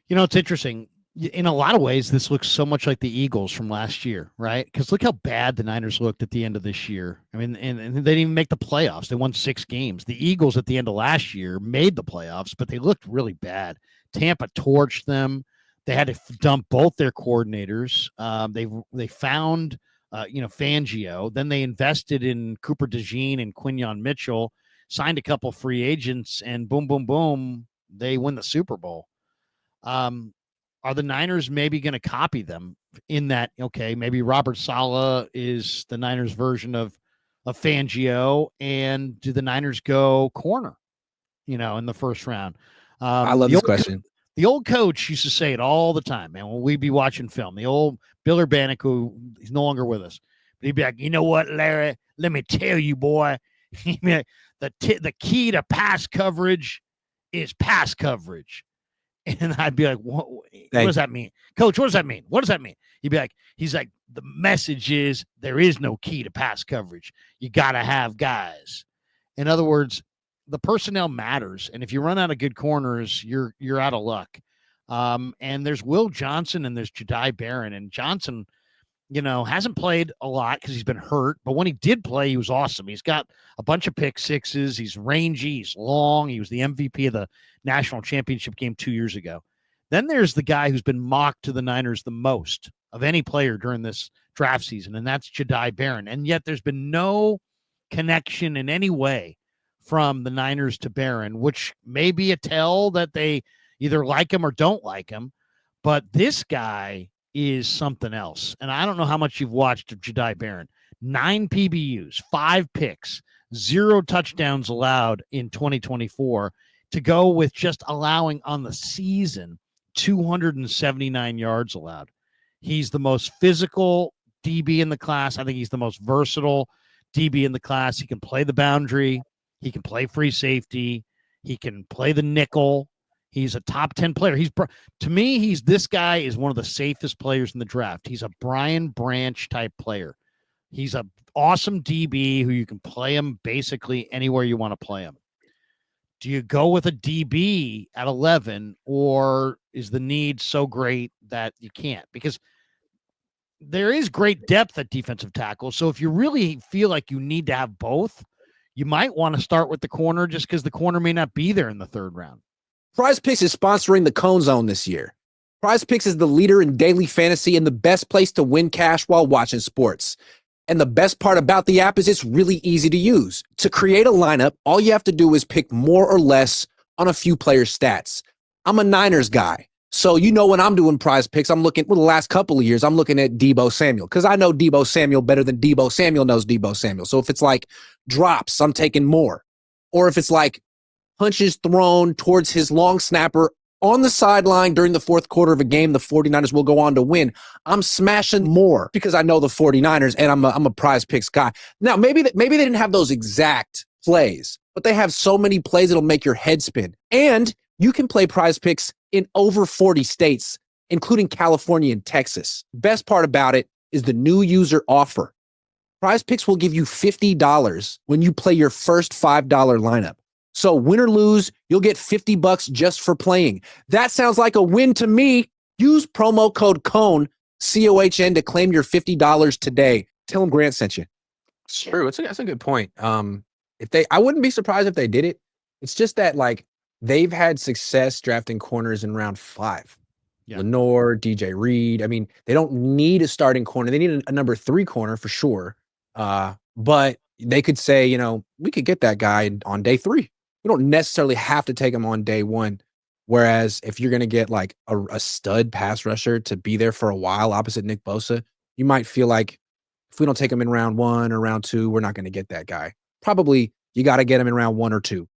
It's interesting. In a lot of ways, this looks so much like the Eagles from last year, right? Because look how bad the Niners looked at the end of this year. I mean, and they didn't even make the playoffs. They won 6 games. The Eagles at the end of last year made the playoffs, but they looked really bad. Tampa torched them. They had to dump both their coordinators. They found Fangio. Then they invested in Cooper DeJean and Quinyon Mitchell, signed a couple free agents, and boom, boom, boom, they win the Super Bowl. Um, are the Niners maybe going to copy them in that? Okay, maybe Robert Saleh is the Niners version of Fangio, and do the Niners go corner? In the first round. I love this question. The old coach used to say it all the time, man. When we'd be watching film, the old Bill Urbanic, who he's no longer with us, but he'd be like, "You know what, Larry? Let me tell you, boy, the key to pass coverage is pass coverage." And I'd be like, what does that mean? Coach, what does that mean? What does that mean? He's like, the message is there is no key to pass coverage. You got to have guys. In other words, the personnel matters. And if you run out of good corners, you're out of luck. And there's Will Johnson and there's Jedi Barron. And Johnson, hasn't played a lot because he's been hurt. But when he did play, he was awesome. He's got a bunch of pick sixes. He's rangy. He's long. He was the MVP of the national championship game 2 years ago. Then there's the guy who's been mocked to the Niners the most of any player during this draft season, and that's Jedi Barron. And yet there's been no connection in any way from the Niners to Barron, which may be a tell that they either like him or don't like him. But this guy is something else. And I don't know how much you've watched of Jedi Barron. 9 PBUs, 5 picks, 0 touchdowns allowed in 2024 to go with just allowing on the season 279 yards allowed. He's the most physical DB in the class. I think he's the most versatile DB in the class. He can play the boundary. He can play free safety. He can play the nickel. He's a top 10 player. To me, this guy is one of the safest players in the draft. He's a Brian Branch type player. He's an awesome DB who you can play him basically anywhere you want to play him. Do you go with a DB at 11, or is the need so great that you can't? Because there is great depth at defensive tackle. So if you really feel like you need to have both, you might want to start with the corner just because the corner may not be there in the third round. Prize Picks is sponsoring the Cohn Zone this year. Prize Picks is the leader in daily fantasy and the best place to win cash while watching sports. And the best part about the app is it's really easy to use. To create a lineup, all you have to do is pick more or less on a few players' stats. I'm a Niners guy. So when I'm doing Prize Picks, I'm looking, the last couple of years, I'm looking at Deebo Samuel because I know Deebo Samuel better than Deebo Samuel knows Deebo Samuel. So if it's like drops, I'm taking more. Or if it's like punches thrown towards his long snapper on the sideline during the fourth quarter of a game, the 49ers will go on to win. I'm smashing more because I know the 49ers and I'm a Prize Picks guy. Now, maybe they didn't have those exact plays, but they have so many plays that'll make your head spin. And you can play Prize Picks in over 40 states, including California and Texas. Best part about it is the new user offer. Prize Picks will give you $50 when you play your first $5 lineup. So win or lose, you'll get $50 just for playing. That sounds like a win to me. Use promo code COHN, COHN, to claim your $50 today. Tell them Grant sent you. It's true. That's a good point. I wouldn't be surprised if they did it. It's just that they've had success drafting corners in round 5. Yeah. Lenore, DJ Reed. I mean, they don't need a starting corner. They need a number 3 corner for sure. But they could say, we could get that guy on day 3. We don't necessarily have to take him on day 1. Whereas if you're going to get a stud pass rusher to be there for a while opposite Nick Bosa, you might feel like if we don't take him in round 1 or round 2, we're not going to get that guy. Probably you got to get him in round 1 or 2.